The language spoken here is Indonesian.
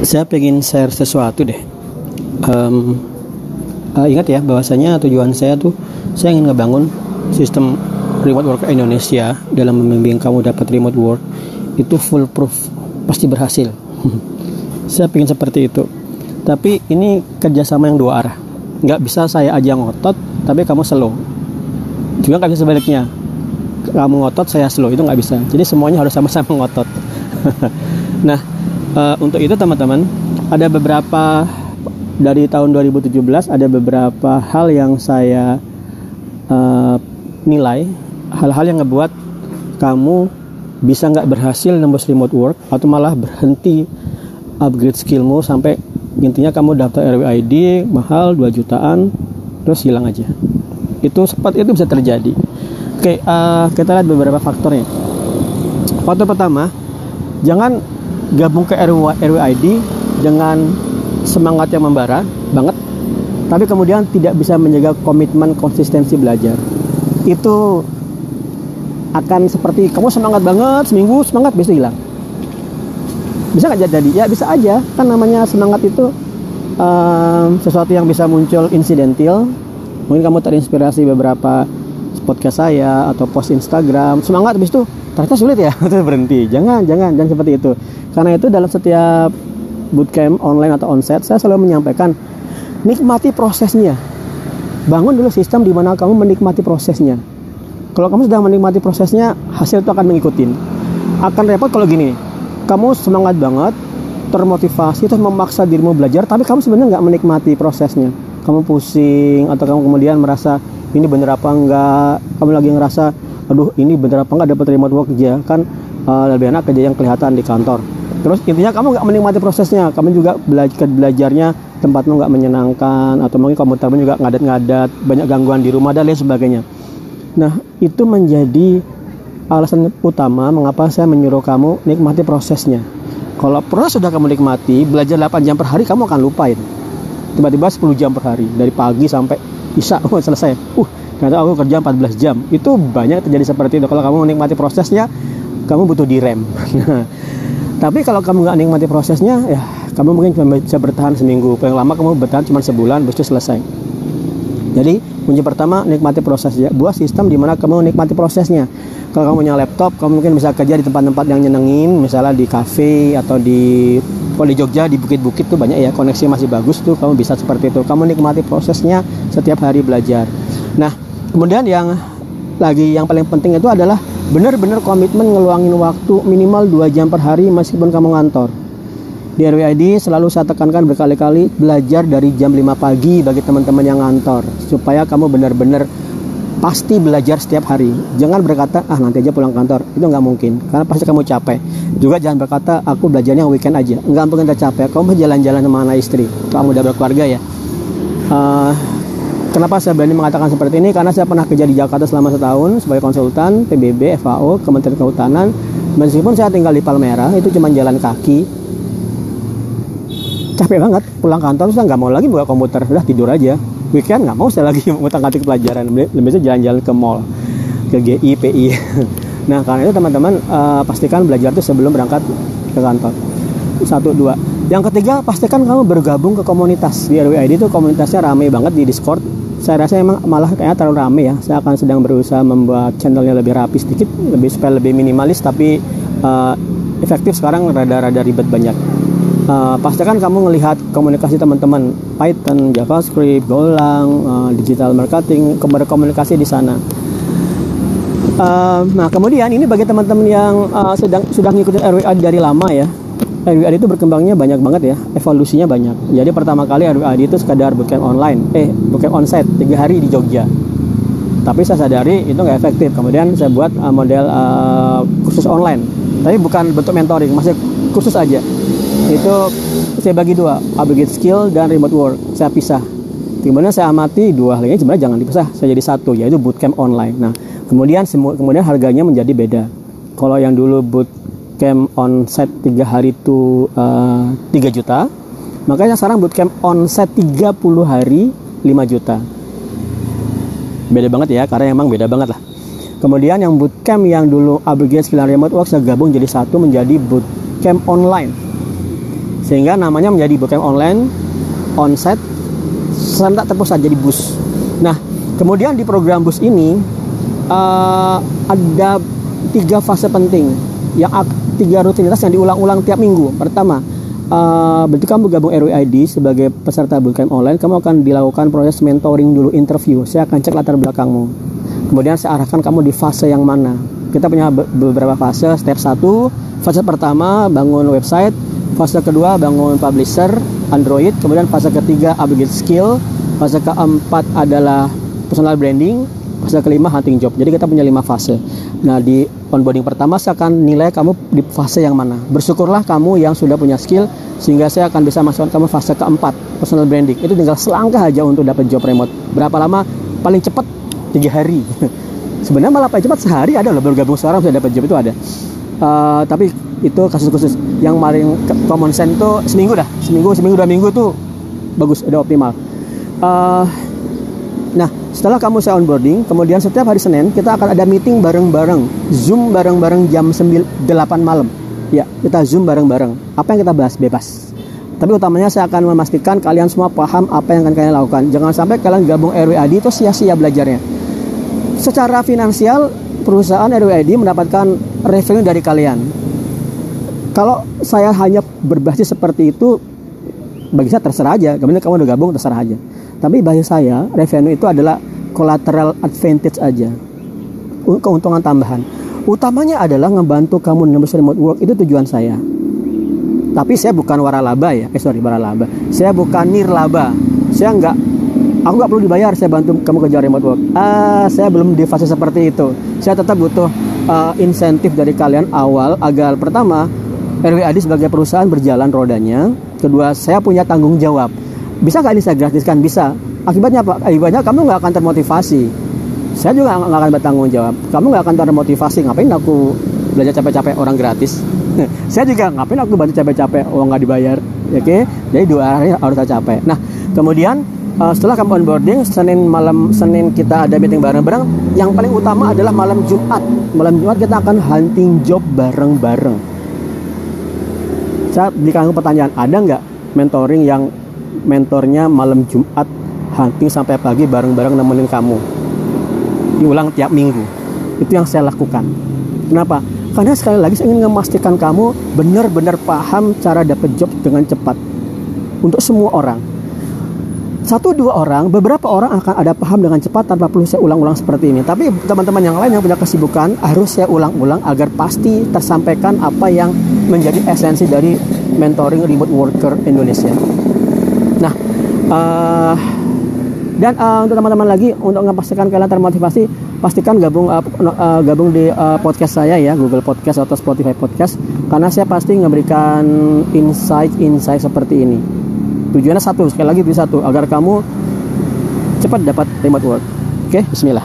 Saya pengen share sesuatu deh. Ingat ya bahwasanya tujuan saya tuh saya ingin ngebangun sistem remote work Indonesia. Dalam membimbing kamu dapat remote work itu full proof, pasti berhasil. Saya pengen seperti itu. Tapi ini kerjasama yang dua arah. Nggak bisa saya aja ngotot tapi kamu slow. Juga nggak bisa sebaliknya, kamu ngotot saya slow, itu nggak bisa. Jadi semuanya harus sama-sama ngotot. Nah, untuk itu teman-teman, ada beberapa dari tahun 2017 ada beberapa hal yang saya nilai, hal-hal yang ngebuat kamu bisa nggak berhasil nembus remote work atau malah berhenti upgrade skillmu sampai intinya kamu daftar RWID mahal 2 jutaan terus hilang aja. Itu seperti itu bisa terjadi. Oke, kita lihat beberapa faktornya. Faktor pertama, jangan gabung ke RWID dengan semangat yang membara banget, tapi kemudian tidak bisa menjaga komitmen konsistensi belajar. Itu akan seperti kamu semangat banget seminggu, semangat besok hilang. Bisa nggak jadi? Ya bisa aja, kan namanya semangat itu sesuatu yang bisa muncul insidental. Mungkin kamu terinspirasi beberapa podcast saya atau post Instagram, semangat habis itu ternyata sulit ya, terus berhenti. Jangan seperti itu. Karena itu dalam setiap bootcamp online atau onsite saya selalu menyampaikan nikmati prosesnya. Bangun dulu sistem di mana kamu menikmati prosesnya. Kalau kamu sudah menikmati prosesnya, hasil itu akan mengikuti. Akan repot kalau gini, kamu semangat banget, termotivasi, terus memaksa dirimu belajar, tapi kamu sebenarnya nggak menikmati prosesnya. Kamu pusing, atau kamu kemudian merasa ini bener apa enggak, kamu lagi ngerasa aduh ini bener apa enggak dapat remote work aja, kan lebih enak kerja yang kelihatan di kantor. Terus intinya kamu nggak menikmati prosesnya, kamu juga belajarnya tempatmu nggak menyenangkan, atau mungkin komputermu juga ngadat-ngadat, banyak gangguan di rumah dan lain sebagainya. Nah, itu menjadi alasan utama mengapa saya menyuruh kamu nikmati prosesnya. Kalau proses sudah kamu nikmati, belajar 8 jam per hari kamu akan lupain. Tiba-tiba 10 jam per hari, dari pagi sampai isya, selesai. Ternyata aku kerja 14 jam. Itu banyak terjadi seperti itu. Kalau kamu menikmati prosesnya, kamu butuh direm. Tapi kalau kamu nggak nikmati prosesnya, ya kamu mungkin bisa bertahan seminggu. Paling lama kamu bertahan cuma sebulan, habis itu selesai. Jadi kunci pertama, nikmati prosesnya. Buat sistem di mana kamu nikmati prosesnya. Kalau kamu punya laptop, kamu mungkin bisa kerja di tempat-tempat yang nyenengin, misalnya di kafe atau kalau di Jogja di bukit-bukit tuh banyak ya, koneksi masih bagus tuh, kamu bisa seperti itu. Kamu nikmati prosesnya setiap hari belajar. Nah, kemudian yang paling penting itu adalah benar-benar komitmen ngeluangin waktu minimal 2 jam per hari meskipun kamu ngantor. Di RWID selalu saya tekankan berkali-kali, belajar dari jam 5 pagi bagi teman-teman yang ngantor, supaya kamu benar-benar pasti belajar setiap hari. Jangan berkata, nanti aja pulang kantor. Itu nggak mungkin, karena pasti kamu capek. Juga jangan berkata, aku belajarnya weekend aja. Nggak mungkin capek. Kamu jalan-jalan sama anak istri, kamu udah berkeluarga ya. Kenapa saya berani mengatakan seperti ini? Karena saya pernah kerja di Jakarta selama setahun sebagai konsultan PBB, FAO, Kementerian Kehutanan. Meskipun saya tinggal di Palmerah, itu cuma jalan kaki. Capek banget, pulang kantor saya nggak mau lagi buka komputer, udah tidur aja. Weekend nggak mau saya lagi ngutak-ngatik pelajaran, lebih bisa jalan-jalan ke mall, ke GI, PI. Nah, karena itu teman-teman pastikan belajar itu sebelum berangkat ke kantor. 1, 2. Yang ketiga, pastikan kamu bergabung ke komunitas. Di RWID itu komunitasnya ramai banget di Discord. Saya rasa emang malah kayaknya terlalu ramai ya. Saya akan sedang berusaha membuat channelnya lebih rapi sedikit, supaya lebih minimalis, tapi efektif. Sekarang rada-rada ribet banyak. Pastikan kamu ngelihat komunikasi teman-teman Python, JavaScript, Golang, digital marketing, berkomunikasi di sana. Nah, kemudian ini bagi teman-teman yang sudah ngikutin RWID dari lama ya. RWID itu berkembangnya banyak banget ya, evolusinya banyak. Jadi pertama kali RWID itu sekadar bootcamp bootcamp onsite 3 hari di Jogja. Tapi saya sadari itu nggak efektif. Kemudian saya buat model kursus online. Tapi bukan bentuk mentoring, masih kursus aja. Itu saya bagi 2, upgrade skill dan remote work. Saya pisah. Kemudian saya amati 2 hal ini sebenarnya jangan dipisah. Saya jadi 1, yaitu bootcamp online. Nah, kemudian harganya menjadi beda. Kalau yang dulu bootcamp onsite 3 hari itu 3 juta, makanya sekarang bootcamp onsite 30 hari 5 juta. Beda banget ya, karena emang beda banget lah. Kemudian yang bootcamp yang dulu upgrade skill dan remote work saya gabung jadi 1 menjadi bootcamp online. sehingga namanya menjadi bootcamp online, onsite, serentak terpusat jadi BUS. Nah, kemudian di program BUS ini ada 3 fase penting, yang 3 rutinitas yang diulang-ulang tiap minggu. Pertama, berarti kamu gabung RWID sebagai peserta bootcamp online, kamu akan dilakukan proses mentoring dulu, interview. Saya akan cek latar belakangmu. Kemudian saya arahkan kamu di fase yang mana. Kita punya beberapa fase. Step 1, fase pertama bangun website, fase kedua bangun publisher Android, kemudian fase ketiga upgrade skill, fase keempat adalah personal branding, fase kelima hunting job. Jadi kita punya 5 fase. Nah, di onboarding pertama saya akan nilai kamu di fase yang mana. Bersyukurlah kamu yang sudah punya skill, sehingga saya akan bisa masukkan kamu fase keempat, personal branding. Itu tinggal selangkah aja untuk dapat job remote. Berapa lama? Paling cepat 3 hari. Sebenarnya malah paling cepat sehari ada loh, baru gabung sekarang sudah dapat job itu ada. Tapi itu kasus khusus. Yang paling common sense itu seminggu 2 minggu tuh bagus, udah optimal. Nah, setelah kamu saya onboarding, kemudian setiap hari Senin kita akan ada meeting bareng-bareng, Zoom bareng-bareng jam 8 malam. Ya, kita Zoom bareng-bareng. Apa yang kita bahas bebas. Tapi utamanya saya akan memastikan kalian semua paham apa yang akan kalian lakukan. Jangan sampai kalian gabung RWID itu sia-sia belajarnya. Secara finansial, perusahaan RWID mendapatkan revenue dari kalian. Kalau saya hanya berbasis seperti itu, bagi saya terserah aja. Kemudian kamu udah gabung, terserah aja. Tapi bagi saya, revenue itu adalah collateral advantage aja, keuntungan tambahan. Utamanya adalah ngebantu kamu nembus remote work, itu tujuan saya. Tapi saya bukan waralaba ya, waralaba. Saya bukan nirlaba. Aku nggak perlu dibayar, saya bantu kamu kerja remote work. Saya belum di fase seperti itu. Saya tetap butuh insentif dari kalian awal agar pertama, RWID sebagai perusahaan berjalan rodanya. Kedua, saya punya tanggung jawab. Bisa nggak ini saya gratiskan? Bisa. Akibatnya apa? Akibatnya kamu nggak akan termotivasi. Saya juga nggak akan bertanggung jawab. Kamu nggak akan termotivasi. Ngapain aku belajar capek-capek orang gratis? Saya juga ngapain aku bantu capek-capek uang nggak dibayar? Oke? Jadi 2 hari harus saya capek. Nah, kemudian setelah kamu onboarding, Senin kita ada meeting bareng-bareng. Yang paling utama adalah malam Jumat. Malam Jumat kita akan hunting job bareng-bareng. Saya berikan pertanyaan, ada nggak mentoring yang mentornya malam Jumat hunting sampai pagi bareng-bareng nemenin kamu? Diulang tiap minggu. Itu yang saya lakukan. Kenapa? Karena sekali lagi saya ingin memastikan kamu benar-benar paham cara dapat job dengan cepat. Untuk semua orang. 1-2 orang, beberapa orang akan ada paham dengan cepat tanpa perlu saya ulang-ulang seperti ini. Tapi teman-teman yang lain yang punya kesibukan harus saya ulang-ulang agar pasti tersampaikan apa yang menjadi esensi dari mentoring remote worker Indonesia. Nah, dan untuk teman-teman lagi, untuk memastikan kalian termotivasi, pastikan gabung di podcast saya ya, Google Podcast atau Spotify Podcast, karena saya pasti memberikan insight seperti ini. Tujuannya satu, sekali lagi satu, agar kamu cepat dapat remote work. Oke, bismillah.